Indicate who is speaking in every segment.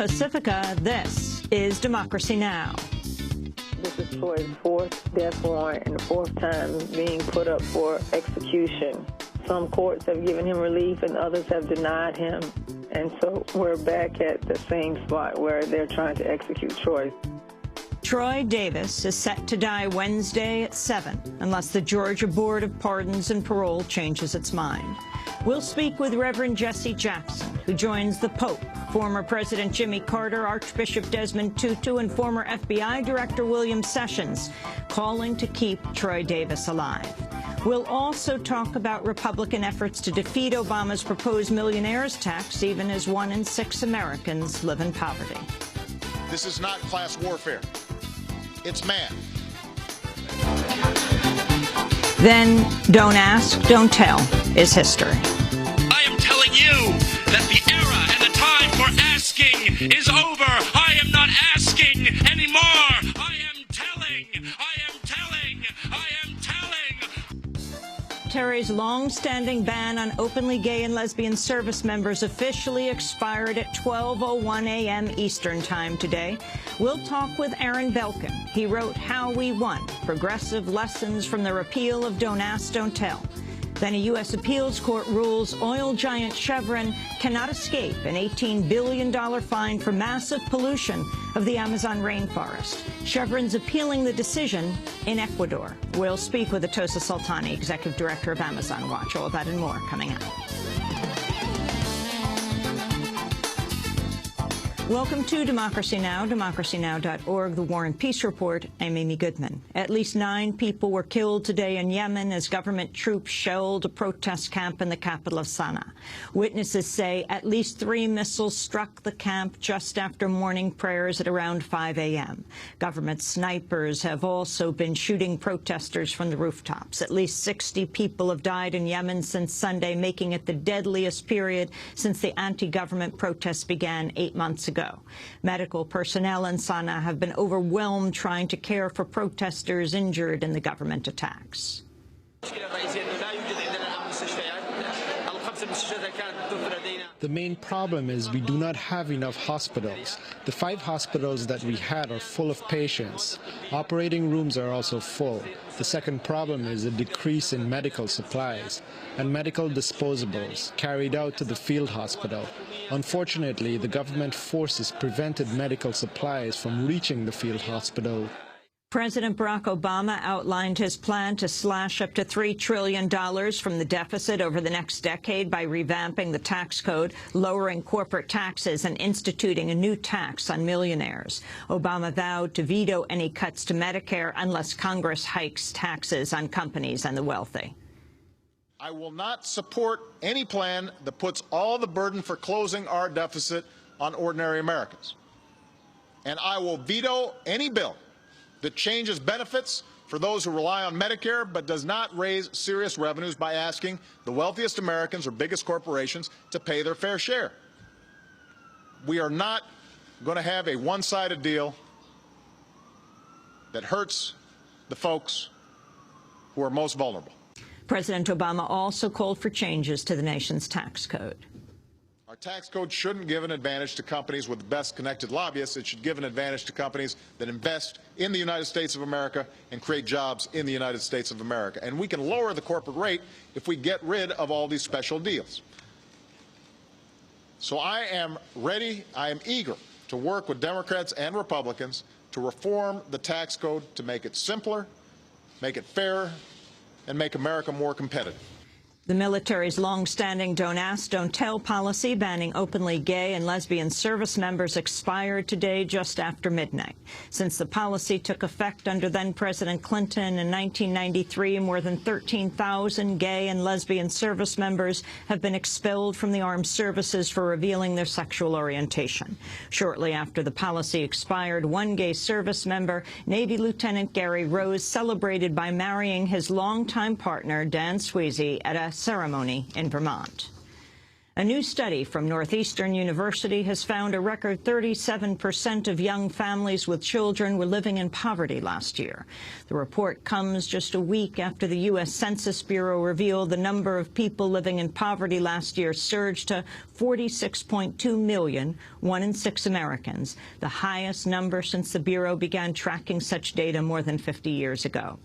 Speaker 1: Pacifica, this is Democracy Now!
Speaker 2: This is Troy's fourth death warrant and the fourth time being put up for execution. Some courts have given him relief and others have denied him. And so we're back at the same spot where they're trying to execute Troy.
Speaker 1: Troy Davis is set to die Wednesday at 7, unless the Georgia Board of Pardons and Parole changes its mind. We'll speak with Reverend Jesse Jackson, who joins the Pope, former President Jimmy Carter, Archbishop Desmond Tutu, and former FBI Director William Sessions, calling to keep Troy Davis alive. We'll also talk about Republican efforts to defeat Obama's proposed millionaires tax, even as 1 in 6 Americans live in poverty.
Speaker 3: This is not class warfare. It's man.
Speaker 1: Then, don't ask, don't tell is history.
Speaker 4: I am telling you that the era and the time for asking is over. I am not asking anymore. I am telling.
Speaker 1: Terry's long-standing ban on openly gay and lesbian service members officially expired at 12:01 a.m. Eastern Time today. We'll talk with Aaron Belkin. He wrote How We Won, Progressive Lessons from the Repeal of Don't Ask, Don't Tell. Then a U.S. appeals court rules oil giant Chevron cannot escape an $18 billion fine for massive pollution of the Amazon rainforest. Chevron's appealing the decision in Ecuador. We'll speak with Atosa Sultani, Executive Director of Amazon Watch. All that and more coming up. Welcome to Democracy Now!, democracynow.org, The War and Peace Report. I'm Amy Goodman. At least 9 people were killed today in Yemen as government troops shelled a protest camp in the capital of Sana'a. Witnesses say at least 3 missiles struck the camp just after morning prayers at around 5 a.m. Government snipers have also been shooting protesters from the rooftops. At least 60 people have died in Yemen since Sunday, making it the deadliest period since the anti-government protests began 8 months ago. Medical personnel in Sana'a have been overwhelmed trying to care for protesters injured in the government attacks.
Speaker 5: The main problem is we do not have enough hospitals. The 5 hospitals that we had are full of patients. Operating rooms are also full. The second problem is a decrease in medical supplies and medical disposables carried out to the field hospital. Unfortunately, the government forces prevented medical supplies from reaching the field hospital.
Speaker 1: President Barack Obama outlined his plan to slash up to $3 trillion from the deficit over the next decade by revamping the tax code, lowering corporate taxes, and instituting a new tax on millionaires. Obama vowed to veto any cuts to Medicare unless Congress hikes taxes on companies and the wealthy.
Speaker 3: I will not support any plan that puts all the burden for closing our deficit on ordinary Americans. And I will veto any bill that changes benefits for those who rely on Medicare but does not raise serious revenues by asking the wealthiest Americans or biggest corporations to pay their fair share. We are not going to have a one-sided deal that hurts the folks who are most vulnerable.
Speaker 1: President Obama also called for changes to the nation's tax code.
Speaker 3: Our tax code shouldn't give an advantage to companies with the best connected lobbyists. It should give an advantage to companies that invest in the United States of America and create jobs in the United States of America. And we can lower the corporate rate if we get rid of all these special deals. So I am ready, I am eager to work with Democrats and Republicans to reform the tax code to make it simpler, make it fairer, and make America more competitive.
Speaker 1: The military's long-standing Don't Ask, Don't Tell policy banning openly gay and lesbian service members expired today just after midnight. Since the policy took effect under then-President Clinton in 1993, more than 13,000 gay and lesbian service members have been expelled from the armed services for revealing their sexual orientation. Shortly after the policy expired, one gay service member, Navy Lieutenant Gary Rose, celebrated by marrying his longtime partner, Dan Sweezy, at a ceremony in Vermont. A new study from Northeastern University has found a record 37% of young families with children were living in poverty last year. The report comes just a week after the U.S. Census Bureau revealed the number of people living in poverty last year surged to 46.2 million, 1 in 6 Americans, the highest number since the Bureau began tracking such data more than 50 years ago.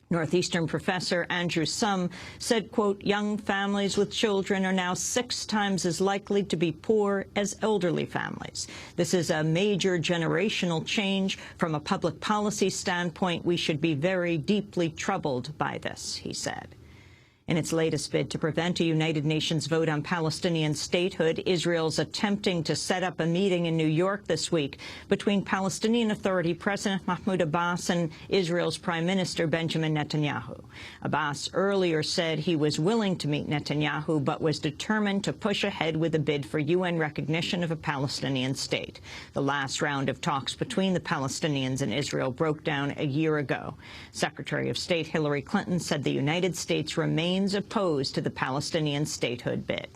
Speaker 1: Northeastern professor Andrew Sum said, quote, young families with children are now 6 times as likely to be poor as elderly families. This is a major generational change. From a public policy standpoint, we should be very deeply troubled by this, he said. In its latest bid to prevent a United Nations vote on Palestinian statehood, Israel's attempting to set up a meeting in New York this week between Palestinian Authority President Mahmoud Abbas and Israel's Prime Minister Benjamin Netanyahu. Abbas earlier said he was willing to meet Netanyahu, but was determined to push ahead with a bid for UN recognition of a Palestinian state. The last round of talks between the Palestinians and Israel broke down a year ago. Secretary of State Hillary Clinton said the United States remains opposed to the Palestinian statehood bid.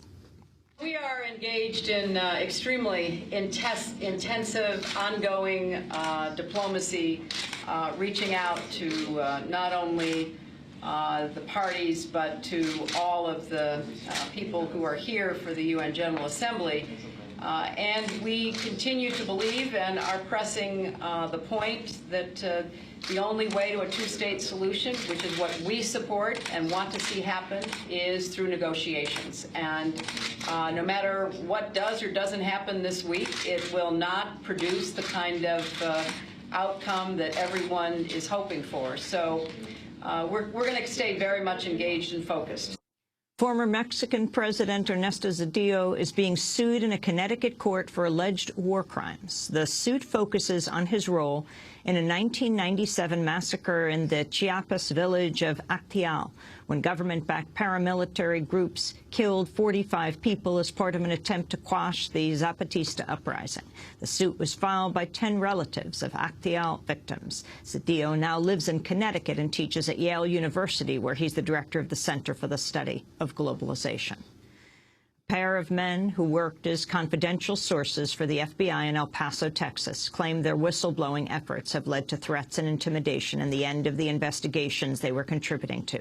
Speaker 6: We are engaged in extremely intensive, ongoing diplomacy, reaching out to not only the parties, but to all of the people who are here for the UN General Assembly. And we continue to believe and are pressing the point that the only way to a two-state solution, which is what we support and want to see happen, is through negotiations. And no matter what does or doesn't happen this week, it will not produce the kind of outcome that everyone is hoping for. So we're going to stay very much engaged and focused.
Speaker 1: Former Mexican President Ernesto Zedillo is being sued in a Connecticut court for alleged war crimes. The suit focuses on his role in a 1997 massacre in the Chiapas village of Acteal, when government-backed paramilitary groups killed 45 people as part of an attempt to quash the Zapatista uprising. The suit was filed by 10 relatives of Acteal victims. Zedillo now lives in Connecticut and teaches at Yale University, where he's the director of the Center for the Study of Globalization. A pair of men who worked as confidential sources for the FBI in El Paso, Texas, claimed their whistleblowing efforts have led to threats and intimidation and the end of the investigations they were contributing to.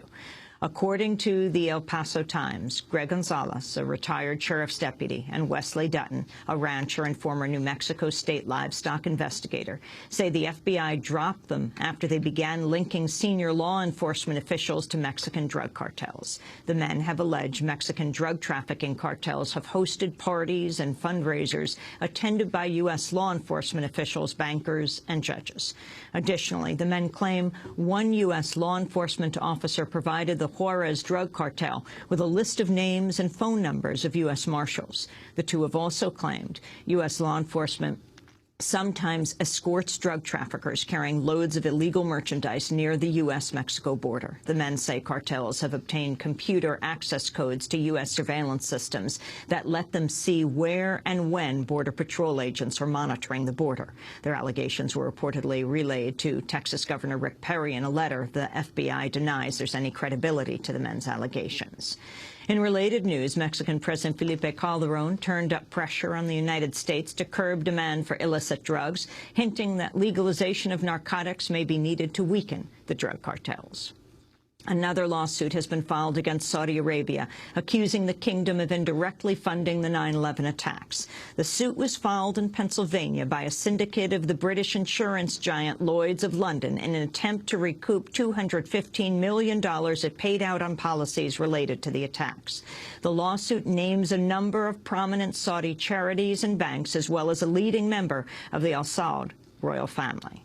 Speaker 1: According to the El Paso Times, Greg Gonzalez, a retired sheriff's deputy, and Wesley Dutton, a rancher and former New Mexico state livestock investigator, say the FBI dropped them after they began linking senior law enforcement officials to Mexican drug cartels. The men have alleged Mexican drug trafficking cartels have hosted parties and fundraisers attended by U.S. law enforcement officials, bankers, and judges. Additionally, the men claim one U.S. law enforcement officer provided the Juarez drug cartel with a list of names and phone numbers of U.S. Marshals. The two have also claimed U.S. law enforcement sometimes escorts drug traffickers carrying loads of illegal merchandise near the U.S.-Mexico border. The men say cartels have obtained computer access codes to U.S. surveillance systems that let them see where and when Border Patrol agents are monitoring the border. Their allegations were reportedly relayed to Texas Governor Rick Perry in a letter. The FBI denies there's any credibility to the men's allegations. In related news, Mexican President Felipe Calderón turned up pressure on the United States to curb demand for illicit drugs, hinting that legalization of narcotics may be needed to weaken the drug cartels. Another lawsuit has been filed against Saudi Arabia, accusing the kingdom of indirectly funding the 9/11 attacks. The suit was filed in Pennsylvania by a syndicate of the British insurance giant Lloyd's of London in an attempt to recoup $215 million it paid out on policies related to the attacks. The lawsuit names a number of prominent Saudi charities and banks, as well as a leading member of the Al Saud royal family.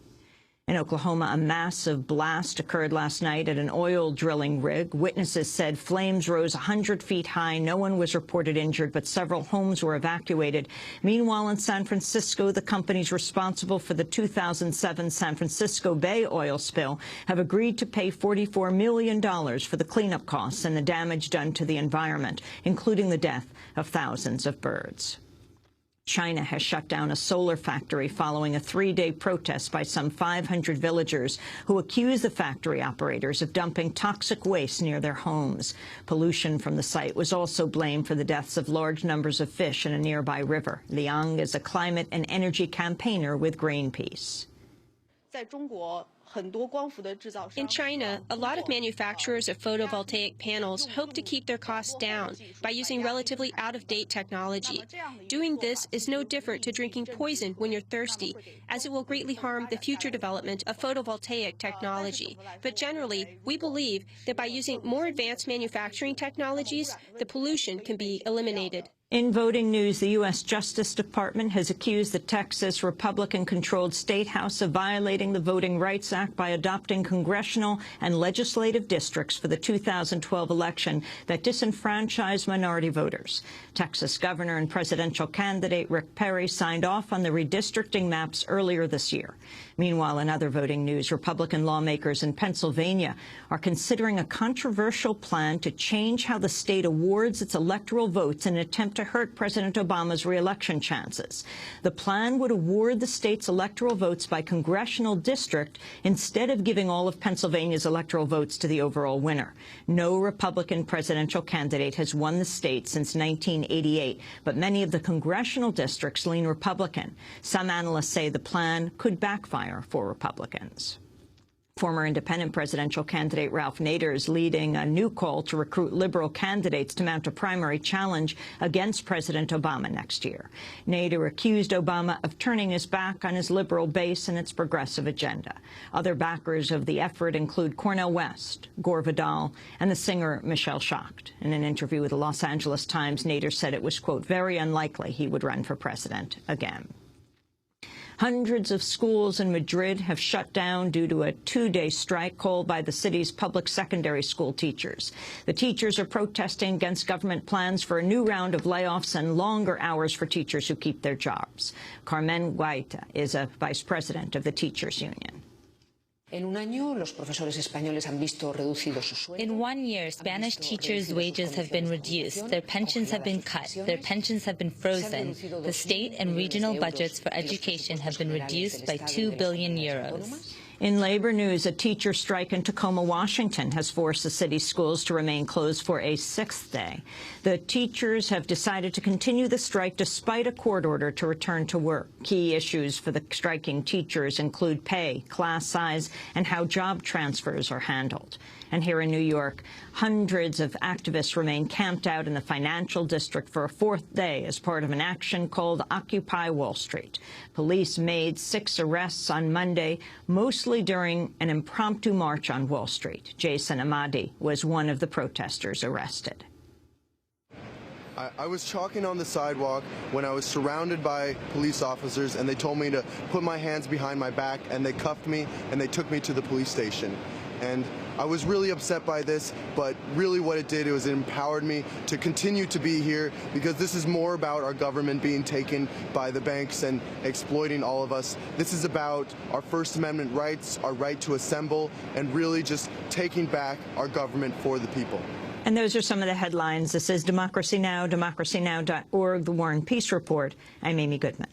Speaker 1: In Oklahoma, a massive blast occurred last night at an oil drilling rig. Witnesses said flames rose 100 feet high. No one was reported injured, but several homes were evacuated. Meanwhile, in San Francisco, the companies responsible for the 2007 San Francisco Bay oil spill have agreed to pay $44 million for the cleanup costs and the damage done to the environment, including the death of thousands of birds. China has shut down a solar factory following a 3-day protest by some 500 villagers who accuse the factory operators of dumping toxic waste near their homes. Pollution from the site was also blamed for the deaths of large numbers of fish in a nearby river. Liang is a climate and energy campaigner with Greenpeace.
Speaker 7: In China, a lot of manufacturers of photovoltaic panels hope to keep their costs down by using relatively out-of-date technology. Doing this is no different to drinking poison when you're thirsty, as it will greatly harm the future development of photovoltaic technology. But generally, we believe that by using more advanced manufacturing technologies, the pollution can be eliminated.
Speaker 1: In voting news, the U.S. Justice Department has accused the Texas Republican-controlled State House of violating the Voting Rights Act by adopting congressional and legislative districts for the 2012 election that disenfranchised minority voters. Texas governor and presidential candidate Rick Perry signed off on the redistricting maps earlier this year. Meanwhile, in other voting news, Republican lawmakers in Pennsylvania are considering a controversial plan to change how the state awards its electoral votes in an attempt to hurt President Obama's re-election chances. The plan would award the state's electoral votes by congressional district instead of giving all of Pennsylvania's electoral votes to the overall winner. No Republican presidential candidate has won the state since 1988, but many of the congressional districts lean Republican. Some analysts say the plan could backfire for Republicans. Former independent presidential candidate Ralph Nader is leading a new call to recruit liberal candidates to mount a primary challenge against President Obama next year. Nader accused Obama of turning his back on his liberal base and its progressive agenda. Other backers of the effort include Cornel West, Gore Vidal, and the singer Michelle Schacht. In an interview with the Los Angeles Times, Nader said it was, quote, very unlikely he would run for president again. Hundreds of schools in Madrid have shut down due to a 2-day strike called by the city's public secondary school teachers. The teachers are protesting against government plans for a new round of layoffs and longer hours for teachers who keep their jobs. Carmen Guaita is a vice president of the Teachers Union.
Speaker 8: In 1 year, Spanish teachers' wages have been reduced, their pensions have been cut, their pensions have been frozen. The state and regional budgets for education have been reduced by €2 billion.
Speaker 1: In labor news, a teacher strike in Tacoma, Washington has forced the city's schools to remain closed for a 6th day. The teachers have decided to continue the strike despite a court order to return to work. Key issues for the striking teachers include pay, class size, and how job transfers are handled. And here in New York, hundreds of activists remain camped out in the financial district for a 4th day as part of an action called Occupy Wall Street. Police made 6 arrests on Monday, mostly during an impromptu march on Wall Street. Jason Amadi was one of the protesters arrested.
Speaker 9: I was chalking on the sidewalk when I was surrounded by police officers, and they told me to put my hands behind my back, and they cuffed me and they took me to the police station. And I was really upset by this, but really what it did was it empowered me to continue to be here, because this is more about our government being taken by the banks and exploiting all of us. This is about our First Amendment rights, our right to assemble, and really just taking back our government for the people.
Speaker 1: And those are some of the headlines. This is Democracy Now!, democracynow.org, The War and Peace Report. I'm Amy Goodman.